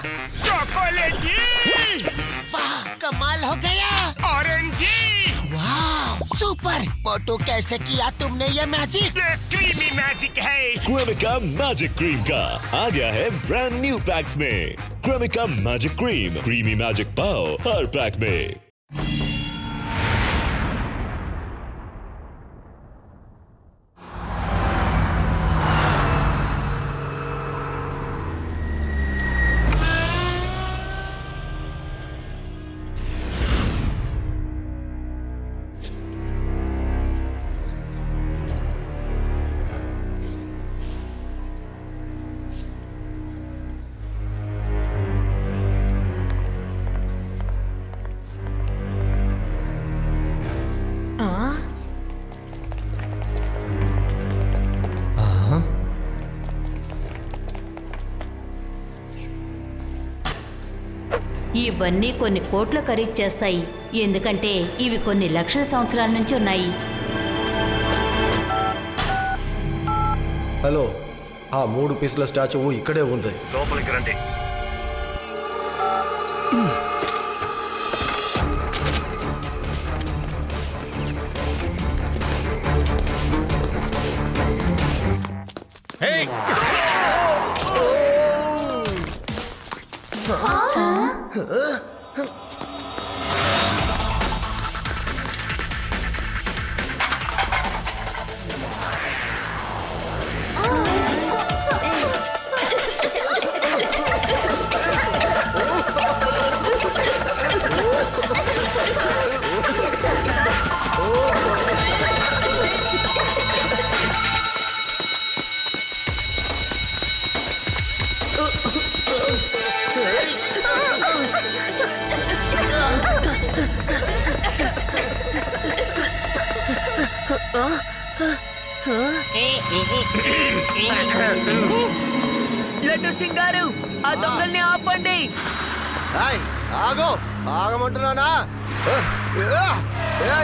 चॉकलेटी, वाह कमाल हो गया। ऑरेंजी, वाह सुपर। मोटू कैसे किया तुमने ये मैजिक? ये क्रीमी मैजिक है। क्रेमिका मैजिक क्रीम का आ गया है ब्रांड न्यू पैक्स में। Cremica magic cream, creamy magic पाओ हर पैक में। ఇవన్నీ కొన్ని కోట్ల ఖరీదు చేస్తాయి, ఎందుకంటే ఇవి కొన్ని లక్షల సంవత్సరాల నుంచి ఉన్నాయి. హలో, ఆ 3 పీసుల స్టాచ్యూ ఇక్కడే ఉంది, లోపలికి రండి. లడ్డు సింగారు, ఆ దొంగల్ని ఆపండి. ఆగమంటున్నానా?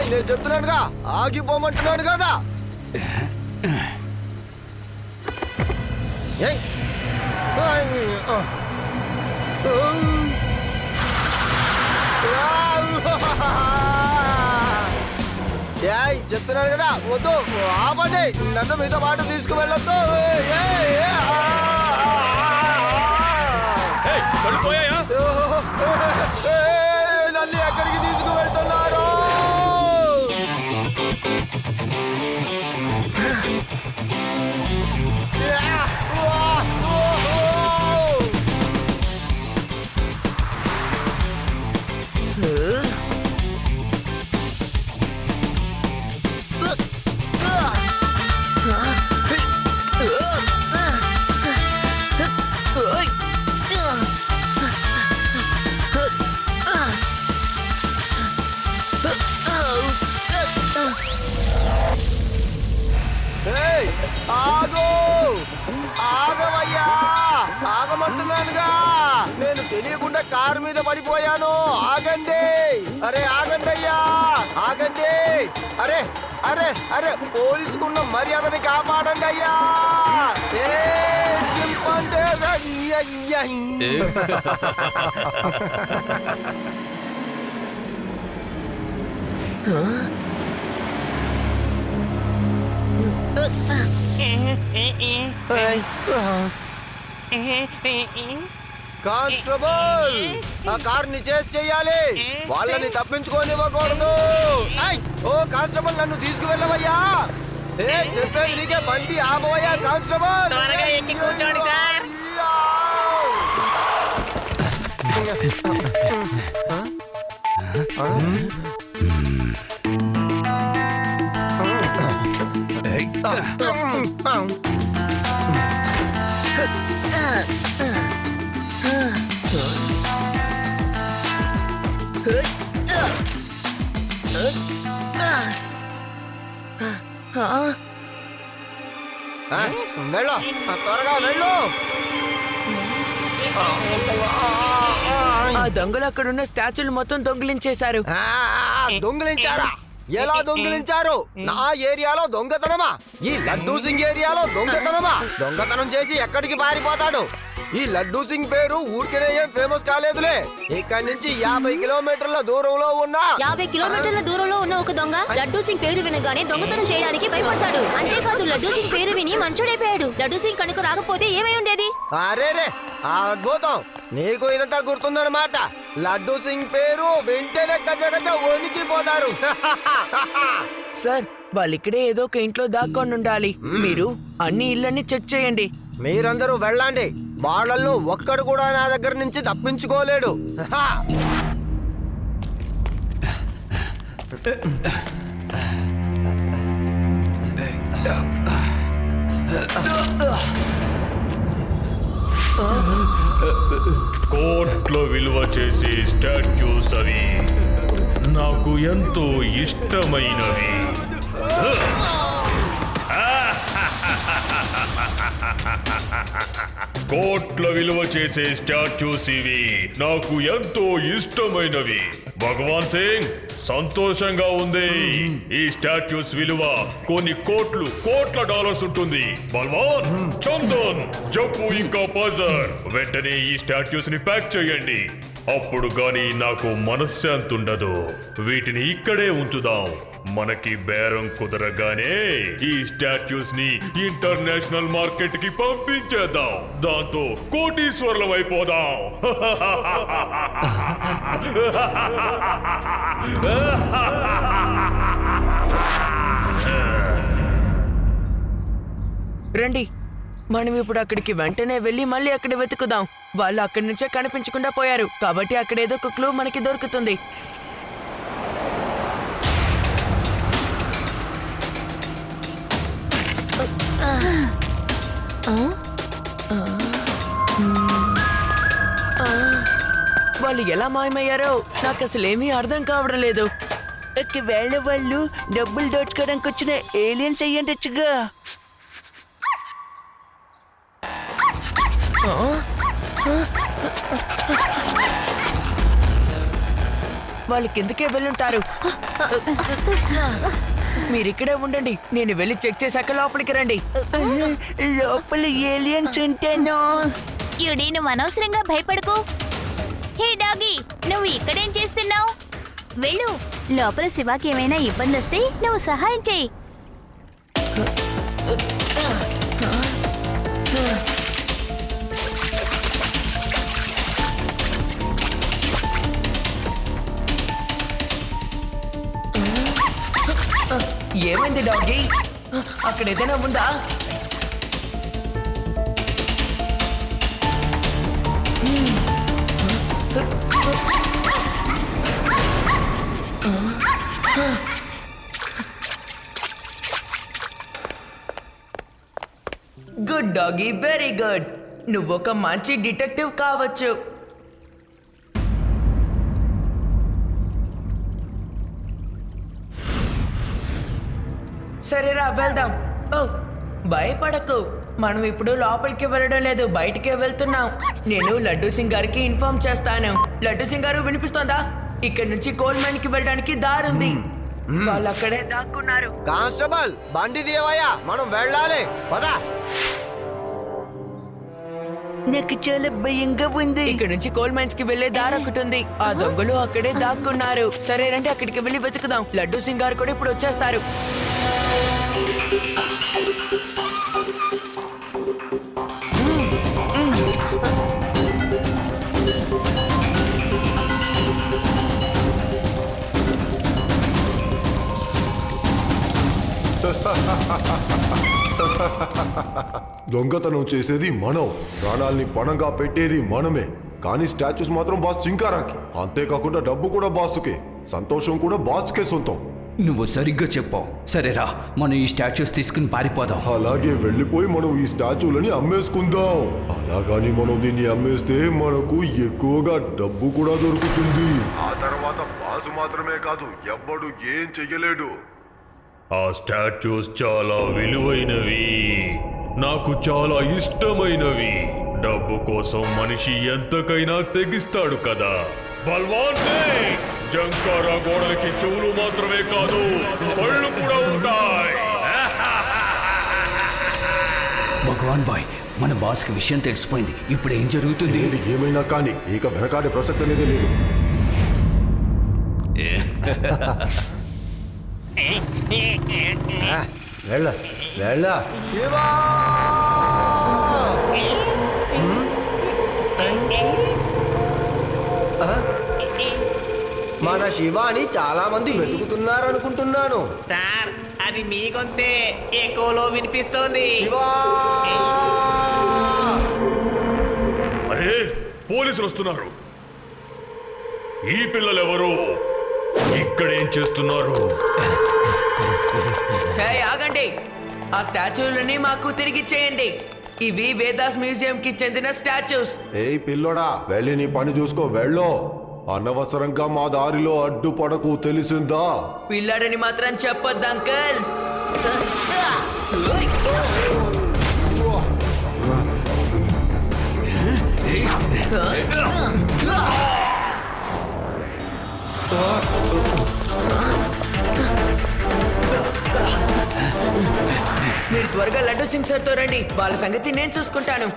నేను చెప్తున్నానుగా, ఆగిపోమంటున్నాను కదా. చెప్తున్నాను కదా, వద్దు, ఆపండి. నన్ను మీతో పాటు తీసుకువెళ్ళొద్దు. నన్ను ఎక్కడికి తీసుకువెళ్తున్నారు? ఆగవయ్యా, ఆగమంటున్నానుగా. నేను తెలియకుండా కారు మీద పడిపోయాను. ఆగండి, అరే ఆగండి అయ్యా, ఆగండి. అరే అరే అరే, పోలీసుకున్న మర్యాదని కాపాడండి అయ్యా. చింపండి. కానిస్టేబుల్, ఆ కార్ని చేసి చెయ్యాలి. వాళ్ళని తప్పించుకోనివ్వకూడదు. ఓ కానిస్టేబుల్, నన్ను తీసుకువెళ్ళవయ్యా. చెప్పేది నీకే, బండి ఆపవయ్యా కానిస్టేబుల్. కూర్చోండి సార్. వెళ్ళు, త్వరగా వెళ్ళు. ఆ దొంగలు అక్కడున్న స్టాచ్యూలు మొత్తం దొంగిలించేశారు. దొంగిలించారా? ఎలా దొంగిలించారు? నా ఏరియాలో దొంగతనమా? ఈ లడ్డూ సింగ్ ఏరియాలో దొంగతనమా? దొంగతనం చేసి ఎక్కడికి పారిపోతాడు? ఈ లడ్డూ సింగ్ పేరు ఊరికేనే ఏం ఫేమస్ కాలేదులే. ఇక్కడి నుంచి 50 కిలోమీటర్ల దూరంలో ఉన్న 50 కిలోమీటర్ల దూరంలో ఉన్న ఒక దొంగ లడ్డూ సింగ్ పేరు వినగానే దొంగతనం చేయడానికి భయపడతాడు. అంతేకాదు లడ్డూ సింగ్ పేరు విని మంచోడైపోయాడు. లడ్డూ సింగ్ కనుక రాకపోతే ఏమై ఉండేది? అరే రే, అద్భుతం. నీకు ఇదంతా గుర్తుందన్నమాట. లడ్డూ సింగ్ పేరు వింటేనే గజ గజ వణికిపోతారు. సార్ వాళ్ళు ఇక్కడే ఏదో ఒక ఇంట్లో దాక్కొని ఉండాలి. మీరు అన్ని ఇళ్ళని చెక్ చేయండి. మీరందరూ వెళ్ళండి. వాళ్ళల్లో ఒక్కడు కూడా నా దగ్గర నుంచి తప్పించుకోలేడు. కోర్టులో విలువ చేసే స్టాట్యూస్ అవి నాకు ఎంతో ఇష్టమైనవి. కోట్ల విలువ చేసే స్టాట్యూస్ ఇవి నాకు ఎంతో ఇష్టమైనవి. భగవాన్ సింగ్, సంతోషంగా ఉంది. ఈ స్టాట్యూస్ విలువ కొన్ని కోట్ల డాలర్స్ ఉంటుంది. బల్వాన్, చందన్, జప్పు ఇంకా పజర్, వెంటనే ఈ స్టాట్యూస్ ని ప్యాక్ చేయండి. అప్పుడు గాని నాకు మనశ్శాంతి ఉండదు. వీటిని ఇక్కడే ఉంచుదాం. మనకి బేరం కుదరగానే ఈ స్టాట్యూస్ ని ఇంటర్నేషనల్ మార్కెట్ కి పంపించేద్దాం. దాంతో కోటీశ్వరులం అయిపోదాం. రండి, మనం ఇప్పుడు అక్కడికి వెంటనే వెళ్ళి మళ్ళీ అక్కడ వెతుకుదాం. వాళ్ళు అక్కడి నుంచే కనిపించకుండా పోయారు కాబట్టి అక్కడ ఏదో ఒక క్లూ మనకి దొరుకుతుంది. వాళ్ళు ఎలా మాయమయ్యారో నాకు అసలు ఏమీ అర్థం కావడం లేదు. ఒకవేళ వాళ్ళు డబ్బులు దోచుకోవడానికి వచ్చిన ఏలియన్స్ అయ్యండొచ్చుగా. వాళ్ళు కిందకే వెళ్ళుంటారు. మీరిక్కడే ఉండండి, నేను వెళ్ళి చెక్ చేశాక లోపలికి రండి. లోపల ఏలియన్స్ ఉంటాను. యుడి, నువ్వు అనవసరంగా భయపడకు. హే డాగి, నువ్వు ఇక్కడేం చేస్తున్నావు? వెళ్ళు, లోపల శివాకి ఏమైనా ఇబ్బంది వస్తే నువ్వు సహాయం చేయి. ఏమైంది డాగి? అక్కడ ఏదైనా ఉందా? Good doggy, very good. నువ్వొక మంచి డిటెక్టివ్ కావచ్చు. సరేరా, వెళ్దాం. ఓ, భయపడకు. మనం ఇప్పుడు లోపలికి వెళ్ళడం లేదు, బయటికే వెళ్తున్నాం. నేను లడ్డూ సింగ్ గారికి ఇన్ఫార్మ్ చేస్తాను. లడ్డూ సింగ్ గారు, వినిపిస్తోందా? ఇక్కడ నుంచి కోల్ మైన్ కి వెళ్ళడానికి దారుంది. వాళ్ళు అక్కడే దాక్కున్నారు. కానిస్టేబుల్, బండి తీయవయ్యా, మనం వెళ్ళాలి. పదా. నాకు చాలా భయంగా ఉంది. ఇక్కడ నుంచి కోల్ మైన్స్ కి వెళ్లే దారి ఒకటి ఉంది. ఆ దొంగలు అక్కడే దాక్కున్నారు. సరే రండి, అక్కడికి వెళ్ళి వెతుకుదాం. లడ్డూ సింగ్ గారు కూడా ఇప్పుడు వచ్చేస్తారు. దొంగతనం చేసేది మనం, ప్రాణాల్ని పణంగా పెట్టేది మనమే. కానీ స్టాచ్యూస్ మాత్రం బాస్ చింకారాకి. అంతేకాకుండా డబ్బు కూడా బాసుకే, సంతోషం కూడా బాస్కే సొంతం. నువ్వు సరిగ్గా చెప్పావు. సరేరా, మనం ఈ స్టాచ్యూస్ తీసుకుని పారిపోదాం. అలాగే వెళ్ళిపోయి మనం ఈ స్టాచ్యూలని అమ్మేసుకుందాం. అలాగని మనం దీన్ని అమ్మేస్తే మనకు ఎక్కువగా డబ్బు కూడా దొరుకుతుంది. ఆ తర్వాత బాసు మాత్రమే కాదు, ఎవ్వడు ఏం చెయ్యలేడు. ఆ స్టాట్యూస్ చాలా విలువైనవి, నాకు చాలా ఇష్టమైనవి. డబ్బు కోసం మనిషి ఎంతకైనా తెగిస్తాడు కదా. బల్వాన్ సింగ్, జంకారా గోడలకి చెవులు మాత్రమే కాదు పళ్ళు కూడా ఉంటాయి. భగవాన్ బాయ్, మన బాస్కి విషయం తెలిసిపోయింది. ఇప్పుడు ఏం జరుగుతుంది? ఏది ఏమైనా కానీ ఇక వెనకాడే ప్రసక్తి అనేది లేదు. వెళ్ళ వెళ్ళ మన శివాని చాలా మంది వెతుకుతున్నారనుకుంటున్నాను. సార్ అది మీ గొంతే ఎక్కువలో వినిపిస్తోంది. అరే, పోలీసులు వస్తున్నారు. ఈ పిల్లలెవరు? ఇక్కడేం చేస్తున్నారు? ఆగండి, ఆ స్టాచ్యూలని మాకు తిరిగిచ్చేయండి. ఇవి వేదాస్ మ్యూజియం కి చెందిన స్టాచ్యూస్. ఏయ్ పిల్లోడా, వెళ్ళి నీ పని చూసుకో. వెళ్ళు. అనవసరంగా మా దారిలో అడ్డుపడకు, తెలిసిందా? పిల్లాడని మాత్రం చెప్పొద్దు అంకల్. మీరు త్వరగా లడ్డు సింగ్ సార్తో రండి. వాళ్ళ సంగతి నేను చూసుకుంటాను.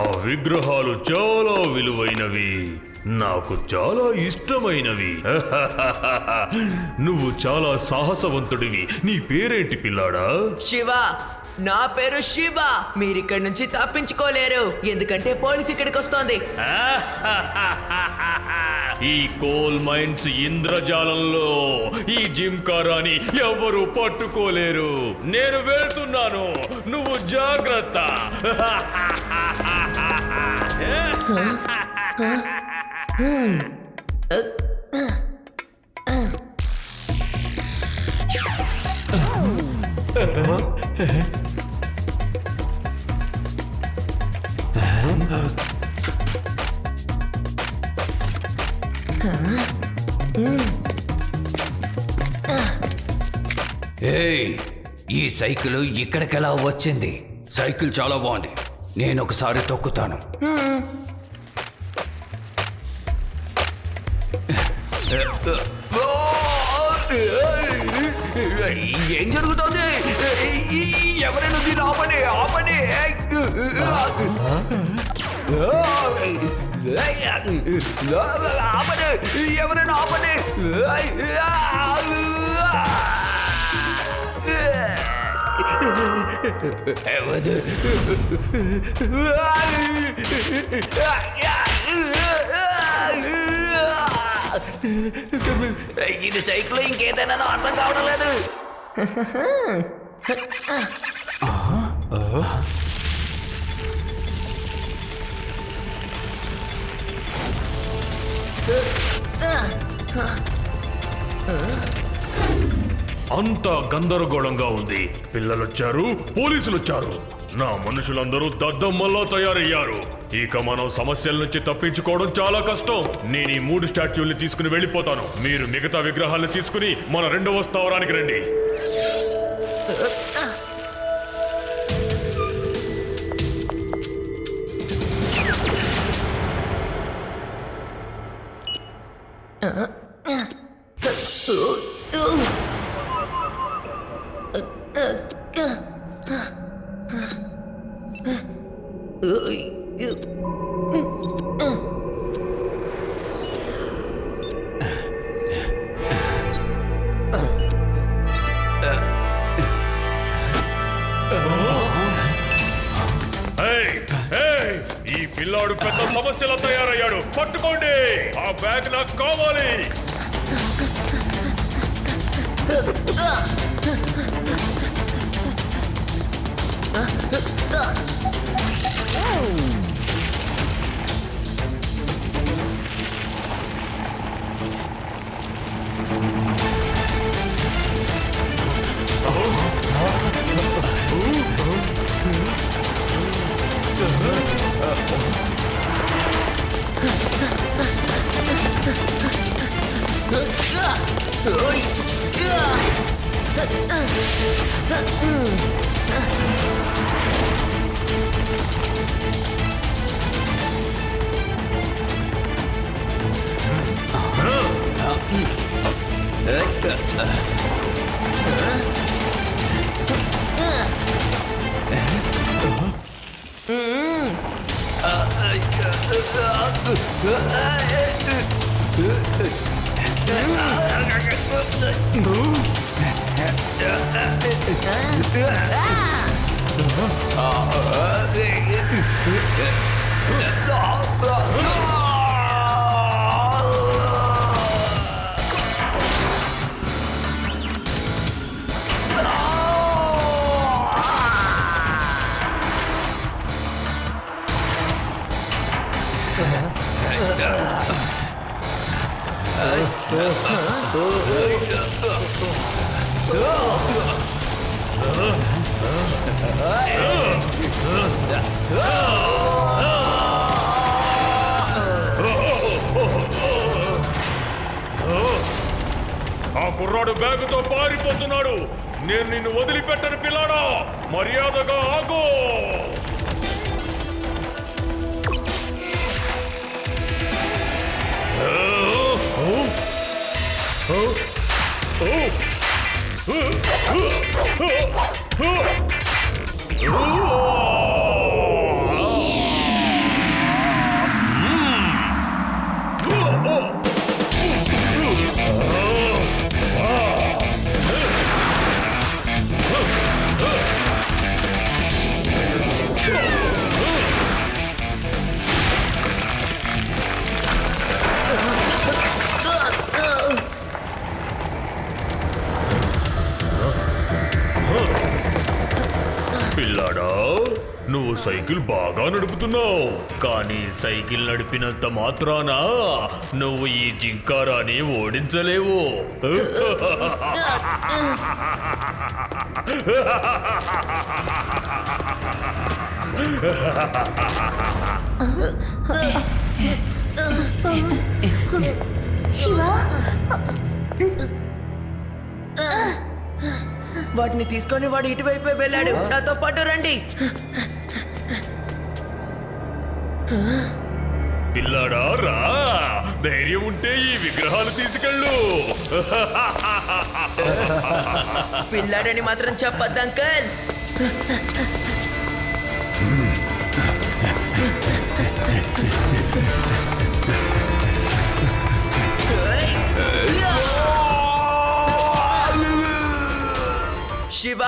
ఆ విగ్రహాలు చాలా విలువైనవి, నాకు చాలా ఇష్టమైనవి. నువ్వు చాలా సాహసవంతుడివి. నీ పేరేంటి పిల్లాడా? శివ. నా పేరు శివ. మీరిక్కడి నుంచి తప్పించుకోలేరు, ఎందుకంటే పోలీస్ ఇక్కడికి వస్తోంది. ఈ కోల్ మైన్స్ ఇంద్రజాలంలో ఈ జిమ్కారాని ఎవరు పట్టుకోలేరు. నేను వెళ్తున్నాను, నువ్వు జాగ్రత్త. ఏయ్, ఈ సైకిల్ ఇక్కడికెలా వచ్చింది? సైకిల్ చాలా బాగుంది, నేను ఒకసారి తొక్కుతాను. ఏం జరుగుతుంది? ఎవరైనా దీన్ని ఆపండి, ఆపండి. ఆపండి, ఎవరైనా ఆపండి. ఇది సైకిల్ ఇంకేదైనా అర్థం కావడం లేదు. అంతా గందరగోళంగా ఉంది. పిల్లలొచ్చారు, పోలీసులొచ్చారు. నా మనుషులందరూ దద్దమ్మల్లా తయారయ్యారు. ఇక మనం సమస్యల నుంచి తప్పించుకోవడం చాలా కష్టం. నేను ఈ 3 స్టాచ్యూల్ని తీసుకుని వెళ్ళిపోతాను. మీరు మిగతా విగ్రహాలను తీసుకుని మన 2వ స్థావరానికి రండి. ఈ పిల్లాడు పెద్ద సమస్యలో తయారయ్యాడు. పట్టుకోండి, ఆ బ్యాగ్ నాకు కావాలి. ఆ కుర్రాడు బ్యాగుతో పారిపోతున్నాడు. నేను నిన్ను వదిలిపెట్టను పిల్లాడా, మర్యాదగా ఆగు. పిల్లాడా, నువ్వు సైకిల్ బాగా నడుపుతున్నావు, కానీ సైకిల్ నడిపినంత మాత్రాన నువ్వు ఈ జింకారాన్ని ఓడించలేవు. వాటిని తీసుకొని వాడు ఇటువైపే వెళ్ళాడు. నాతో పాటు రండి. పిల్లాడా రా, ధైర్యం ఉంటే ఈ విగ్రహాలు తీసుకెళ్ళు. పిల్లాడని మాత్రం చెప్పొద్దు అంకల్. శివ,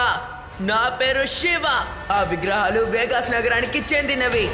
నా పేరు శివ. ఆ విగ్రహాలు వేగాస్ నగరానికి చెందినవి.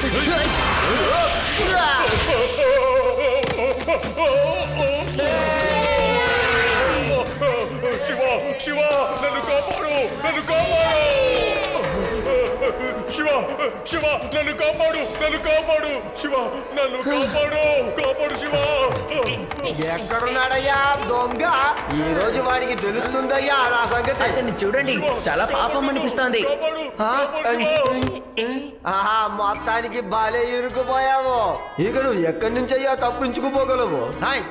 శివ శివ నన్ను కాపాడు నన్ను కాపాడు శివ శివ నన్ను కాపాడు నన్ను కాపాడు శివ నన్ను కాపాడు కాపాడు శివ ఎక్కడున్నాడయ్యా దొంగ? ఈ రోజు వాడికి తెలుస్తుందయ్యా నా సంగతి. అతన్ని చూడండి, చాలా పాపం అనిపిస్తోంది. ఆహా, మొత్తానికి బాలే ఇరుకుపోయావు. ఇక నువ్వు ఎక్కడి నుంచయ్యా తప్పించుకుపోగలవు? హాయ్,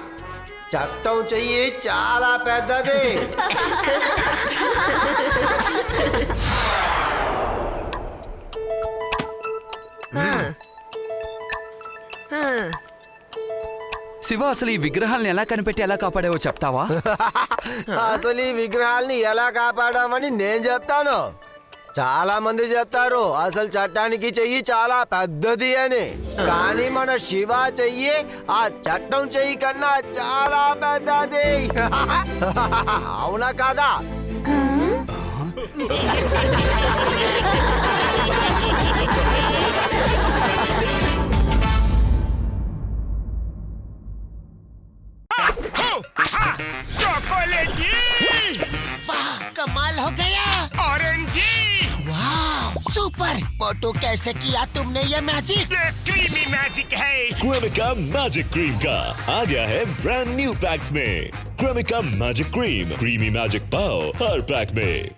చట్టం చెయ్యి చాలా పెద్దది. శివ, అసలు ఈ విగ్రహాలను ఎలా కనిపెట్టి ఎలా కాపాడావో చెప్తావా? అసలు ఈ విగ్రహాల్ని ఎలా కాపాడామని నేను చెప్తాను. చాలా మంది చెప్తారు అసలు చట్టానికి చెయ్యి చాలా పెద్దది అని, కానీ మన శివ చెయ్యి ఆ చట్టం చెయ్యి కన్నా చాలా పెద్దది. అవునా కాదా? चॉकलेटी वाह, कमाल हो गया। ऑरेंजी वाह, सुपर। मोटू कैसे किया तुमने ये मैजिक? ये क्रीमी मैजिक है। क्रेमिका मैजिक क्रीम का आ गया है ब्रांड न्यू पैक्स में। Cremica magic cream, creamy magic pav हर पैक में।